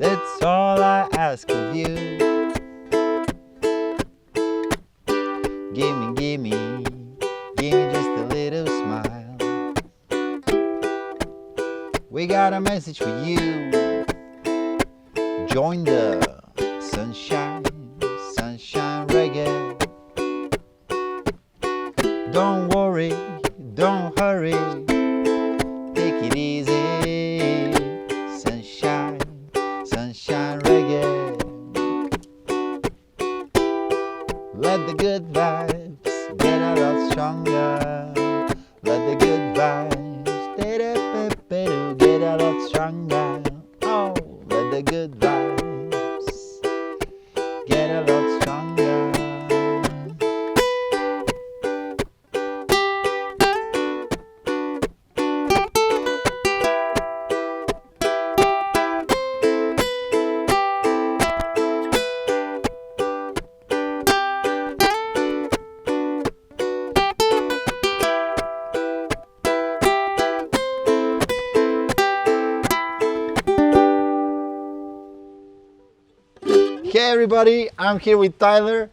That's all I ask of you. Give me just a little smile. We got a message for you. Join the sunshine reggae. Don't worry, don't hurry, take it easy. Sunshine reggae. Let the good vibes get a lot stronger. Let the good vibes get a lot stronger. Oh, let the good vibes get a lot stronger. Hey everybody, I'm here with Tyler,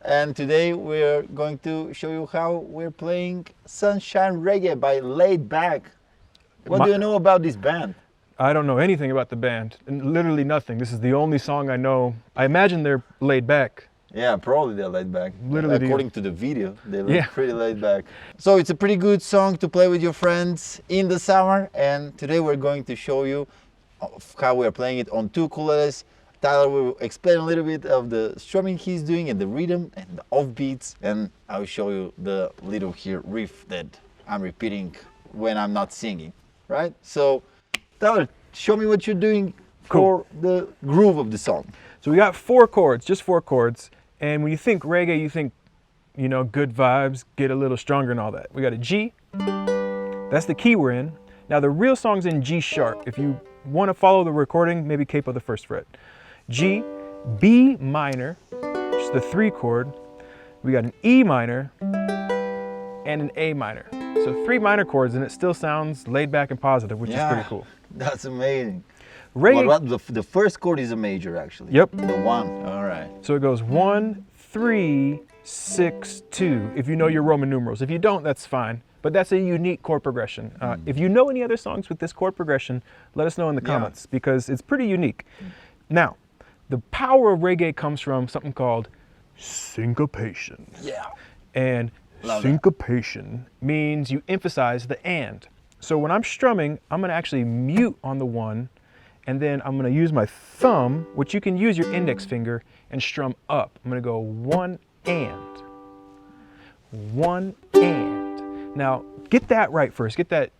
and today we're going to show you how we're playing Sunshine Reggae by Laid Back. What do you know about this band? I don't know anything about the band, literally nothing. This is the only song I know. I imagine they're laid back. Yeah, probably they're laid back. Literally, according to the video, they look pretty laid back. So it's a pretty good song to play with your friends in the summer, and today we're going to show you how we're playing it on two ukuleles. Tyler will explain a little bit of the strumming he's doing and the rhythm and the offbeats, and I'll show you the little here riff that I'm repeating when I'm not singing, right? So Tyler, show me what you're doing for the groove of the song. So we got 4 chords, just 4 chords, and when you think reggae, you think, you know, good vibes, get a little stronger and all that. We got a G, that's the key we're in. Now the real song's in G sharp. If you want to follow the recording, maybe capo the 1st fret. G, B minor, which is the 3 chord. We got an E minor and an A minor. So 3 minor chords, and it still sounds laid back and positive, which is pretty cool. That's amazing. Reggae, What, the first chord is a major actually. Yep. The 1, all right. So it goes 1, 3, 6, 2, if you know your Roman numerals. If you don't, that's fine. But that's a unique chord progression. If you know any other songs with this chord progression, let us know in the comments, because it's pretty unique. Now, the power of reggae comes from something called syncopation. Yeah. And syncopation means you emphasize the and. So when I'm strumming, I'm gonna actually mute on the 1, and then I'm gonna use my thumb, which you can use your index finger, and strum up. I'm gonna go 1 and. 1 and. Now, get that right first, get that.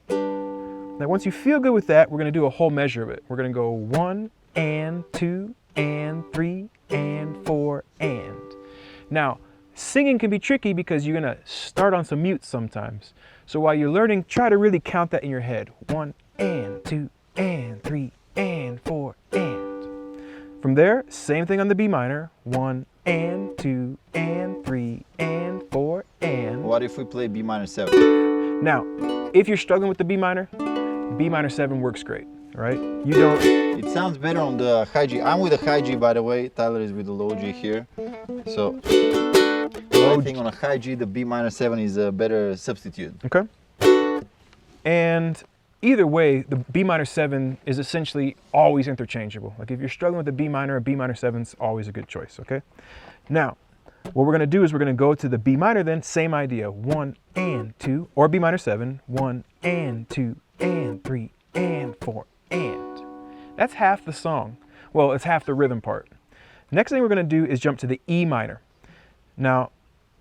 Now once you feel good with that, we're gonna do a whole measure of it. We're gonna go 1 and 2 and 3 and 4 and. Now, singing can be tricky because you're gonna start on some mutes sometimes. So while you're learning, try to really count that in your head. 1 and 2 and 3 and 4 and. From there, same thing on the B minor. 1 and 2 and 3 and 4 and. What if we play B minor 7? Now, if you're struggling with the B minor 7 works great, right? You don't. It sounds better on the high G. I'm with the high G, by the way. Tyler is with the low G here. So I think on a high G, the B minor 7 is a better substitute. Okay. And either way, the B minor 7 is essentially always interchangeable. Like if you're struggling with the B minor, a B minor 7 is always a good choice, okay? Now, what we're gonna do is we're gonna go to the B minor then, same idea. 1 and 2, or B minor 7, 1 and 2 and 3 and 4 and. That's half the song. Well, it's half the rhythm part. Next thing we're gonna do is jump to the E minor. Now,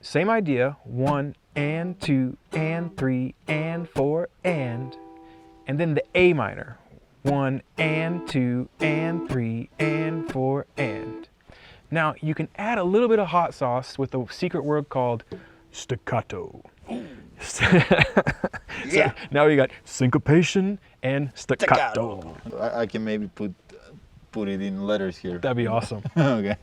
same idea, 1 and 2 and 3 and 4 and then the A minor, 1 and 2 and 3 and 4 and. Now, you can add a little bit of hot sauce with a secret word called staccato. So now you got syncopation and staccato. I can maybe put it in letters here. That'd be awesome. Okay.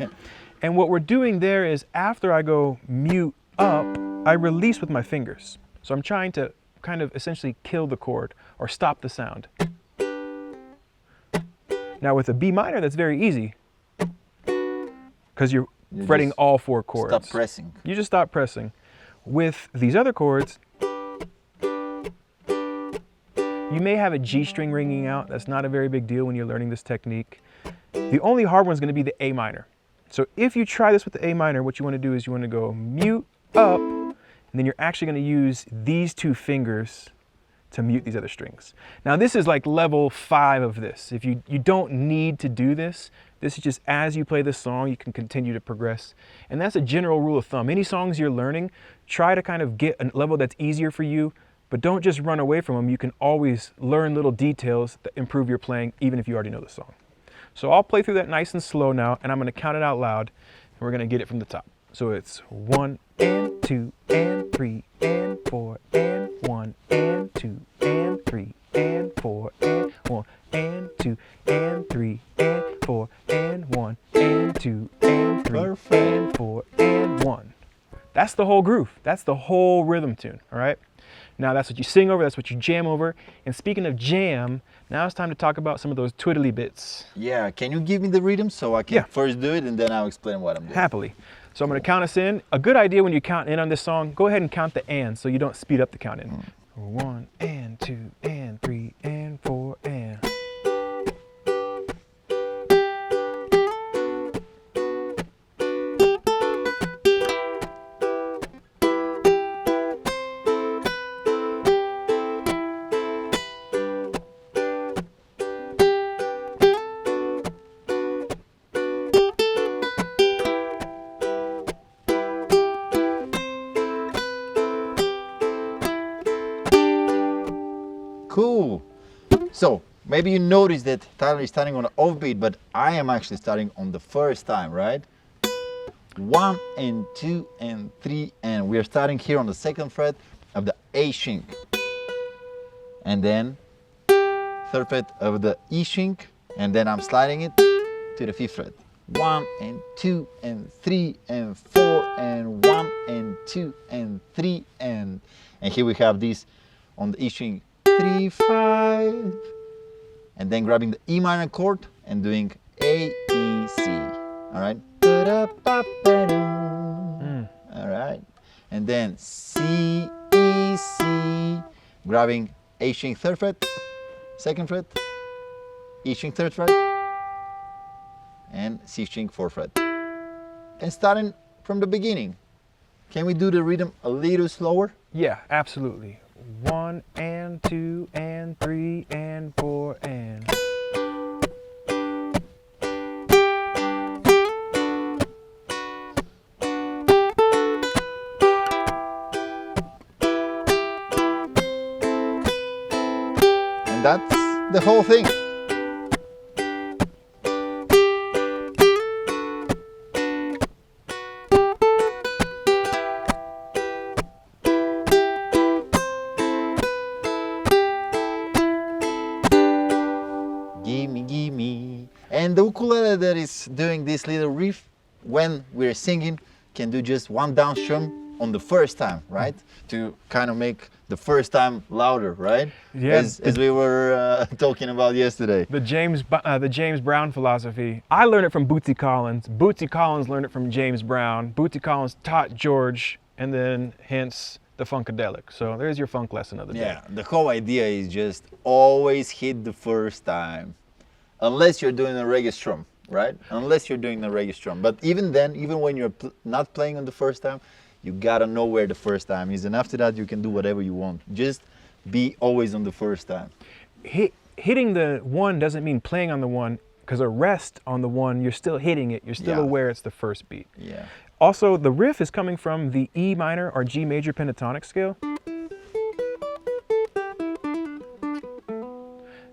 And what we're doing there is after I go mute up, I release with my fingers. So I'm trying to kind of essentially kill the chord or stop the sound. Now with a B minor, that's very easy because you're fretting just all 4 chords. Stop pressing. You just stop pressing. With these other chords, you may have a G string ringing out. That's not a very big deal when you're learning this technique. The only hard one is going to be the A minor. So if you try this with the A minor, what you want to do is you want to go mute up, and then you're actually going to use these 2 fingers to mute these other strings. Now this is like level 5 of this. If you don't need to do this, this is just as you play this song, you can continue to progress. And that's a general rule of thumb. Any songs you're learning, try to kind of get a level that's easier for you, but don't just run away from them. You can always learn little details that improve your playing, even if you already know the song. So I'll play through that nice and slow now, and I'm going to count it out loud, and we're going to get it from the top. So it's 1 and 2 and 3 and 4 and 1 and 2 and 3 and 4 and 1 and 2 and 3 and 4 and 1 and 2 and 3 and 4 and 1. That's the whole groove. That's the whole rhythm tune, all right? Now that's what you sing over, that's what you jam over. And speaking of jam, now it's time to talk about some of those twiddly bits. Yeah, can you give me the rhythm so I can first do it and then I'll explain what I'm doing? Happily. So I'm going to count us in. A good idea when you count in on this song, go ahead and count the and so you don't speed up the count in. 1 and 2 and 3 and 4 and. Cool. So maybe you noticed that Tyler is starting on an offbeat, but I am actually starting on the first time, right? 1 and 2 and 3, and we are starting here on the 2nd fret of the A string, and then 3rd fret of the E string, and then I'm sliding it to the 5th fret. 1 and 2 and 3 and 4 and 1 and 2 and 3 and here we have this on the E string. 3, 5, and then grabbing the E minor chord and doing A, E, C. All right. All right. And then C, E, C, grabbing A string 3rd fret, 2nd fret, E string 3rd fret, and C string 4th fret. And starting from the beginning. Can we do the rhythm a little slower? Yeah, absolutely. 1 and 2 and 3 and 4 and. And that's the whole thing. Gimme. And the ukulele that is doing this little riff when we're singing can do just 1 down strum on the first time, right? To kind of make the first time louder, right? Yeah. As we were talking about yesterday. The James Brown philosophy. I learned it from Bootsy Collins. Bootsy Collins learned it from James Brown. Bootsy Collins taught George, and then hence the Funkadelic. So there's your funk lesson of the day. Yeah, the whole idea is just always hit the first time. Unless you're doing a reggae strum, right? Unless you're doing a reggae strum. But even then, even when you're not playing on the first time, you gotta know where the first time is. And after that, you can do whatever you want. Just be always on the first time. Hitting the 1 doesn't mean playing on the 1, because a rest on the 1, you're still hitting it. You're still aware it's the first beat. Yeah. Also, the riff is coming from the E minor or G major pentatonic scale.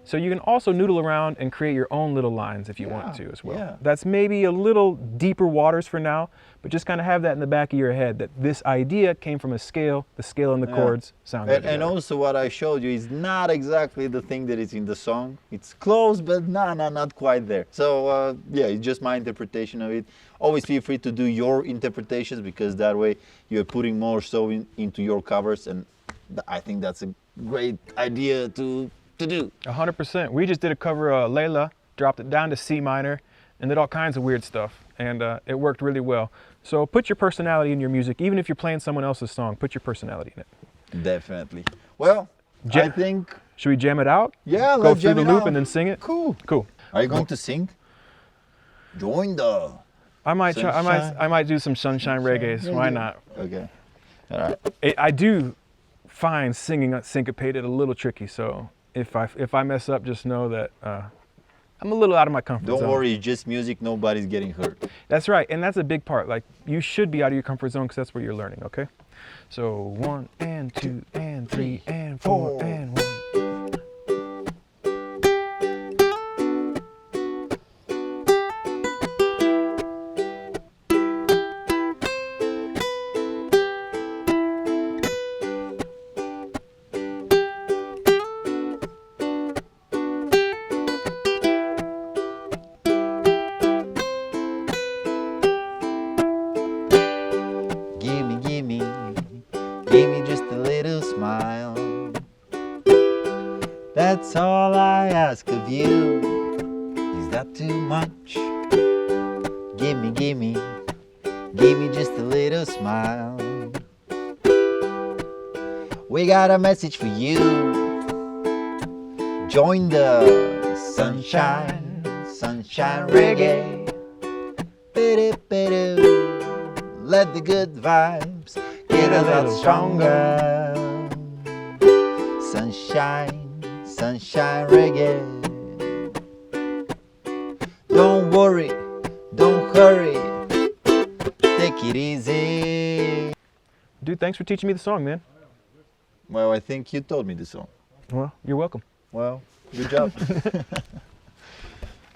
So you can also noodle around and create your own little lines if you want to as well. Yeah. That's maybe a little deeper waters for now, but just kind of have that in the back of your head that this idea came from a scale, the scale and the chords sound good And also what I showed you is not exactly the thing that is in the song. It's close, but not quite there. So yeah, it's just my interpretation of it. Always feel free to do your interpretations, because that way you're putting more so into your covers, and I think that's a great idea to do. 100%. We just did a cover of Layla, dropped it down to C minor, and did all kinds of weird stuff. And it worked really well. So put your personality in your music. Even if you're playing someone else's song, put your personality in it. Definitely. Well, I think... Should we jam it out? Yeah, Go let's through jam the it loop out. and then sing it? Cool. Cool. Are you going to sing? Join the... I might try, Sunshine. I might do some sunshine reggae. Why not? Okay. All right. I do find singing syncopated a little tricky, so if I mess up, just know that I'm a little out of my comfort zone. Don't worry, it's just music, nobody's getting hurt. That's right, and that's a big part. Like, you should be out of your comfort zone because that's where you're learning, okay? So 1 and 2 and 3 and 4 and 1. Give me just a little smile. That's all I ask of you. Is that too much? Give me just a little smile. We got a message for you. Join the sunshine reggae. Let the good vibes get a lot stronger. Sunshine reggae. Don't worry, don't hurry. Take it easy. Dude, thanks for teaching me the song, man. Well, I think you told me the song. Well, you're welcome. Well, good job.